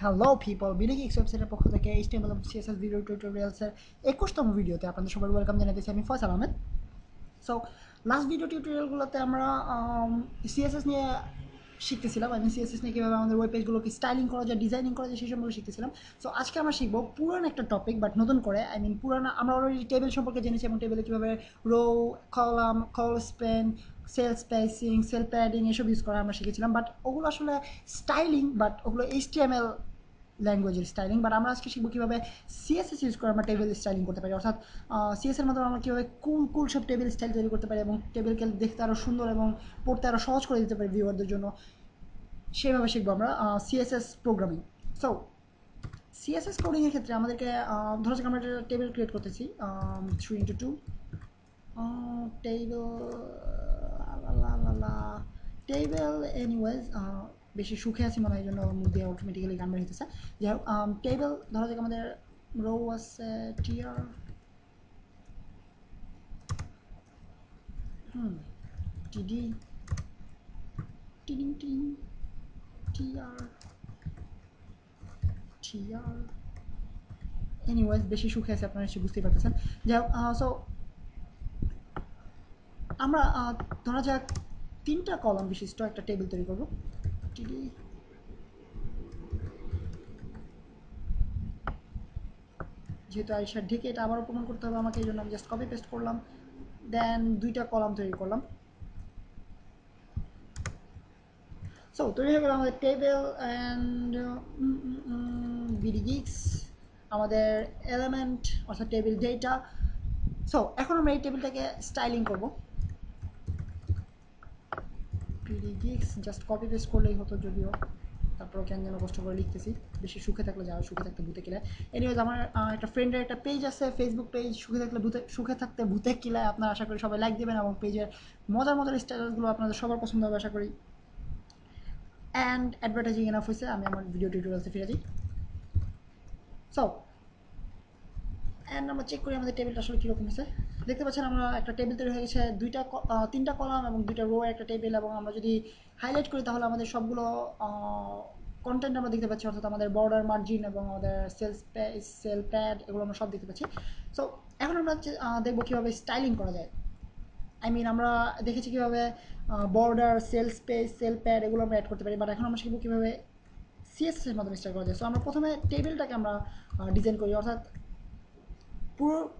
Hello people, বিডিগিক্স ওয়েবসাইটের পক্ষ থেকে এইচটিএমএল এবং সিএসএস ভিডিও টিউটোরিয়ালসের 21তম ভিডিওতে আপনাদের সবার ওয়েলকাম জানাতেছি। আমি Faisal Ahmed. So last video টিউটোরিয়ালগুলোতে আমরা সিএসএস নিয়ে শিখতেছিলাম। আমি সিএসএস নিয়ে কীভাবে আমাদের ওয়েব পেজগুলোকে স্টাইলিং করা যায়, ডিজাইনিং করা যায় সেই সম্পর্কে শিখতেছিলাম। সো আজকে আমরা শিখবো পুরান একটা টপিক, বাট নতুন করে। পুরানো আমরা অলরেডি টেবিল সম্পর্কে জেনেছি এবং টেবিলে কীভাবে row, column, col span, cell spacing, cell padding এসব ইউজ করা আমরা শিখেছিলাম। বাট ওগুলো আসলে স্টাইলিং, বাট ওগুলো এইচটিএমএল ল্যাঙ্গুয়েজের স্টাইলিং। বাট আমরা আজকে শিখবো কীভাবে সিএসএস ইউজ করে আমরা টেবিল স্টাইলিং করতে পারি, অর্থাৎ সিএসের মাধ্যমে আমরা কীভাবে কুল সব টেবিল স্টাইল তৈরি করতে পারি এবং টেবিলকে দেখতে আরও সুন্দর এবং পড়তে আরও সহজ করে দিতে পারি ভিউয়ারদের জন্য। সেভাবে শিখবো আমরা সিএসএস প্রোগ্রামিং। সো সিএসএস কোডিংয়ের ক্ষেত্রে আমাদেরকে ধরো যে আমরা একটা টেবিল ক্রিয়েট করতেছি 3x2 টেবিল টেবিল এনিওয়েজ। বেশি সুখে আছি মনে হয়, এই জন্য মুখ দিয়ে অটোমেটিক্যালি গান বের হইতেছে। যাই হোক, টেবিল ধরা যাক আমাদের রো আছে টিআর টিডি টিডিং টিডিং টিআর টিআর এনিওয়েজ, বেশি সুখে আছে আপনারা নিশ্চয়ই বুঝতেই পারতেছেন। যাই হোক, সো আমরা ধরা যাক 3টা কলাম বিশিষ্ট একটা টেবিল তৈরি করবো। টিডি যেহেতু আইসার ঢেকে এটা আবারও প্রমাণ করতে হবে আমাকে, এই জন্য আমি জাস্ট কপি পেস্ট করলাম, দেন 2টা কলাম তৈরি করলাম। সো তৈরি হয়ে গেল আমাদের টেবিল অ্যান্ড বিডিগিক্স, আমাদের এলিমেন্ট অর্থাৎ টেবিল ডেটা। সো এখন আমরা এই টেবিলটাকে স্টাইলিং করব। বিডিগিক্স জাস্ট কপি পেস্ট করলেই হতো, যদিও তারপরে কেন যেন কষ্ট করে লিখতেছি। বেশি সুখে থাকলে যাওয়া, সুখে থাকতে ভূতে কিলায়। এনিওয়েজ, আমার একটা ফ্রেন্ডের একটা পেজ আছে, ফেসবুক পেজ, সুখে থাকতে ভূতে কিলায়। আপনারা আশা করি সবাই লাইক দেবেন এবং পেজের মজার মজার স্ট্যাটাসগুলো আপনাদের সবার পছন্দ হবে আশা করি। অ্যান্ড অ্যাডভার্টাইজিং এনাফ হয়েছে, আমি আমার ভিডিও টিউটোরিয়ালসে ফিরে যাই। সো অ্যান্ড আমরা চেক করি আমাদের টেবিলটা আসলে কীরকম হয়েছে। দেখতে পাচ্ছেন আমরা একটা টেবিল তৈরি হয়ে গেছে, 3টা কলাম এবং 2টা রো একটা টেবিল। এবং আমরা যদি হাইলাইট করি তাহলে আমাদের সবগুলো কন্টেন্ট আমরা দেখতে পাচ্ছি, অর্থাৎ আমাদের বর্ডার, মার্জিন এবং আমাদের সেল প্যাড, এগুলো আমরা সব দেখতে পাচ্ছি। সো এখন আমরা দেখবো কীভাবে স্টাইলিং করা যায়। আমরা দেখেছি কীভাবে border, cell space, cell pad এগুলো আমরা অ্যাড করতে পারি, বাট এখন আমরা শিখবো কীভাবে সিএসএস এর মাধ্যমে স্টাইল করা যায়। সো আমরা প্রথমে টেবিলটাকে আমরা ডিজাইন করি, অর্থাৎ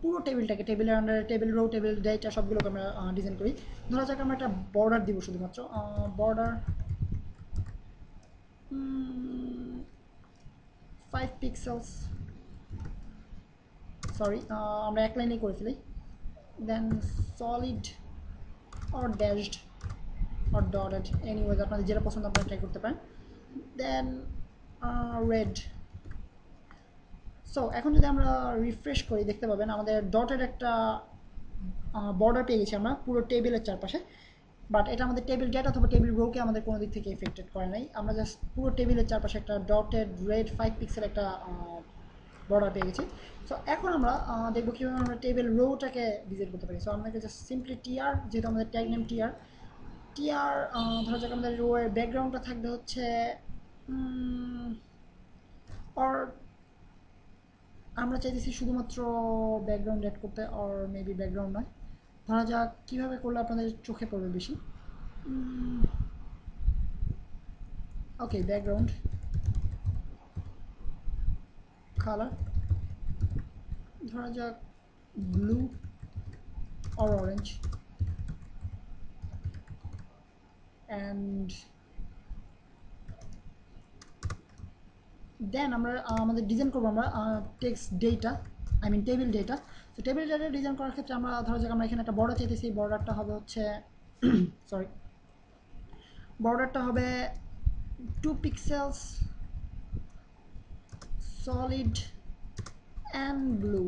পুরো টেবিলটাকে, টেবিলের আন্ডারে টেবিল রো, টেবিল ডেটা সবগুলোকে আমরা ডিজাইন করি। ধরা যাক আমরা একটা বর্ডার দিব, শুধুমাত্র বর্ডার 5 পিক্সেলস, সরি আমরা এক লাইনেই করে ফেলি। Then solid or dashed or dotted, anyways আপনাদের যেটা পছন্দ আপনারা ট্রাই করতে পারেন। দেন রেড। সো এখন যদি আমরা রিফ্রেশ করি দেখতে পাবেন আমাদের ডটের একটা বর্ডার পেয়ে গেছি আমরা পুরো টেবিলের চারপাশে। বাট এটা আমাদের টেবিল ডেটা অথবা টেবিল রোকে আমাদের কোনো দিক থেকে এফেক্টেড করে নাই। আমরা জাস্ট পুরো টেবিলের চারপাশে একটা ডটেড রেড 5 পিক্সেল একটা বর্ডার পেয়ে গেছি। সো এখন আমরা দেখবো কীভাবে আমরা টেবিল রোটাকে ডিজাইন করতে পারি। সো আমাদেরকে জাস্ট সিম্পলি টিআর, যেহেতু আমাদের ট্যাগ নেম টিআর, টিআর ধরা যাক আমাদের রো এর ব্যাকগ্রাউন্ডটা থাকবে হচ্ছে অর আমরা চাইতেছি শুধুমাত্র ব্যাকগ্রাউন্ড অ্যাড করতে, অর মেবি ব্যাকগ্রাউন্ড নয়। ধরা যাক কীভাবে করলে আপনাদের চোখে পড়বে বেশি। ওকে, ব্যাকগ্রাউন্ড কালার ধরা যাক blue or orange, and then আমরা আমাদের ডিজাইন করবো আমরা টেক্সট ডেটা, টেবিল ডেটা। তো টেবিল ডেটা ডিজাইন করার ক্ষেত্রে আমরা ধরা যাক আমরা এখানে একটা বর্ডার চাইতেছি। বর্ডারটা হবে হচ্ছে সরি, বর্ডারটা হবে 2 pixels, solid and blue.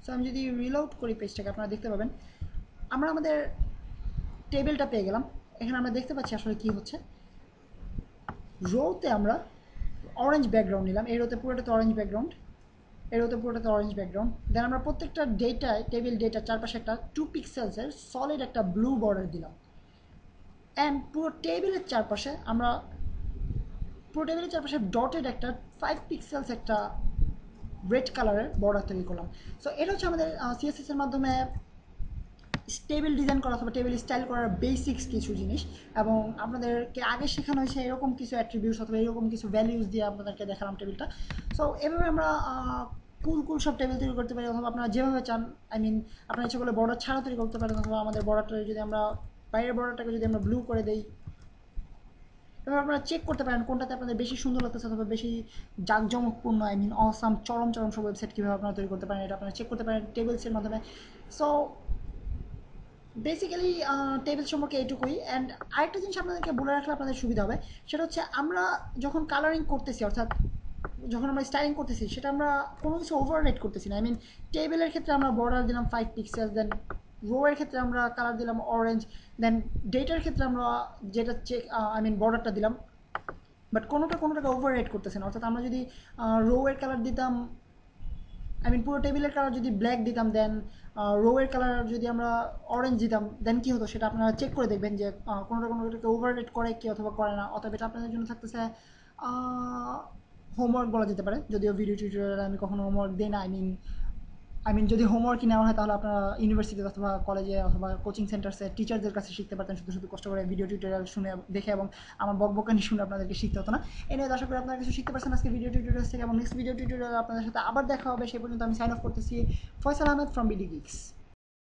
So আমি যদি রিলোড করি পেজটাকে, আপনারা দেখতে পাবেন আমরা আমাদের টেবিলটা পেয়ে গেলাম। এখানে আমরা দেখতে পাচ্ছি আসলে কি হচ্ছে। রোতে আমরা অরেঞ্জ ব্যাকগ্রাউন্ড নিলাম, এই রোতে পুরোটাতে অরেঞ্জ ব্যাকগ্রাউন্ড, এই রোতে পুরোটাতে অরেঞ্জ ব্যাকগ্রাউন্ড। দেন আমরা প্রত্যেকটা ডেটায়, টেবিল ডেটার চারপাশে একটা 2 পিক্সেলসের সলিড একটা ব্লু বর্ডার দিলাম। অ্যান্ড পুরো টেবিলের চারপাশে আমরা পুরো টেবিলের চারপাশে ডটেড একটা 5 পিক্সেলস একটা রেড কালারের বর্ডার তৈরি করলাম। সো এটা হচ্ছে আমাদের সিএসএস এর মাধ্যমে টেবিল ডিজাইন করা অথবা টেবিল স্টাইল করার বেসিক্স কিছু জিনিস, এবং আপনাদেরকে আগে শেখানো হয়েছে এরকম কিছু অ্যাট্রিবিউটস অথবা এরকম কিছু ভ্যালিউস দিয়ে আপনাদেরকে দেখালাম টেবিলটা। সো এভাবে আমরা কুল সব টেবিল তৈরি করতে পারি, অথবা আপনারা যেভাবে চান, আই মিন আপনার ইচ্ছা করলে বর্ডার ছাড়া তৈরি করতে পারেন, অথবা আমাদের বর্ডারটা যদি আমরা বাইরের বর্ডারটাকে যদি আমরা ব্লু করে দিই, এবার আপনারা চেক করতে পারেন কোনটাতে আপনাদের বেশি সুন্দর লাগতেছে অথবা বেশি জাঁকজমকপূর্ণ, আই মিন অসাম চরম সব ওয়েবসাইট কীভাবে আপনারা তৈরি করতে পারেন এটা আপনারা চেক করতে পারেন টেবিলসের মাধ্যমে। সো বেসিক্যালি টেবিল সম্পর্কে এইটুকুই। অ্যান্ড আরেকটা জিনিস আপনাদেরকে বলে রাখলে আপনাদের সুবিধা হবে, সেটা হচ্ছে আমরা যখন কালারিং করতেছি অর্থাৎ যখন আমরা স্টাইলিং করতেছি সেটা আমরা কোনো কিছু ওভার রেট করতেছি না। আই মিন টেবিলের ক্ষেত্রে আমরা বর্ডার দিলাম 5 পিক্সেল, দেন রোয়ের ক্ষেত্রে আমরা কালার দিলাম অরেঞ্জ, দেন ডেটার ক্ষেত্রে আমরা যেটা চেক আই মিন বর্ডারটা দিলাম, বাট কোনোটাকে ওভার রেট করতেছে না। অর্থাৎ আমরা যদি রোয়ের কালার দিতাম, আই মিন পুরো টেবিলের কালার যদি ব্ল্যাক দিতাম, দেন রোয়ের কালার যদি আমরা অরেঞ্জ দিতাম, দেন কী হতো সেটা আপনারা চেক করে দেখবেন যে কোনোটাকে ওভার রেট করে কি অথবা করে না। অথবা এটা আপনাদের জন্য থাকতেছে হোমওয়ার্ক বলা যেতে পারে, যদিও ভিডিও টিউটোরিয়ালে আমি কখনো হোমওয়ার্ক দিই না। আই মিন যদি হোমওয়ার্কই নেওয়া হয় তাহলে আপনারা ইউনিভার্সিটিতে অথবা কলেজে অথবা কোচিং সেন্টার্সে টিচারদের কাছে শিখতে পারতেন, শুধু কষ্ট করে ভিডিও টিউটোরিয়াল শুনে দেখে এবং আমার বকবকানি শুনে আপনাদেরকে শিখতে হতো না। এনে আশা করি আপনারা কিছু শিখতে পারছেন আজকে ভিডিও টিউটোরিয়াল থেকে, এবং নেক্সট ভিডিও টিউটোরিয়াল আপনাদের সাথে আবার দেখা হবে। সেই পর্যন্ত আমি সাইন অফ করতেছি। Faisal Ahmed from BD geeks.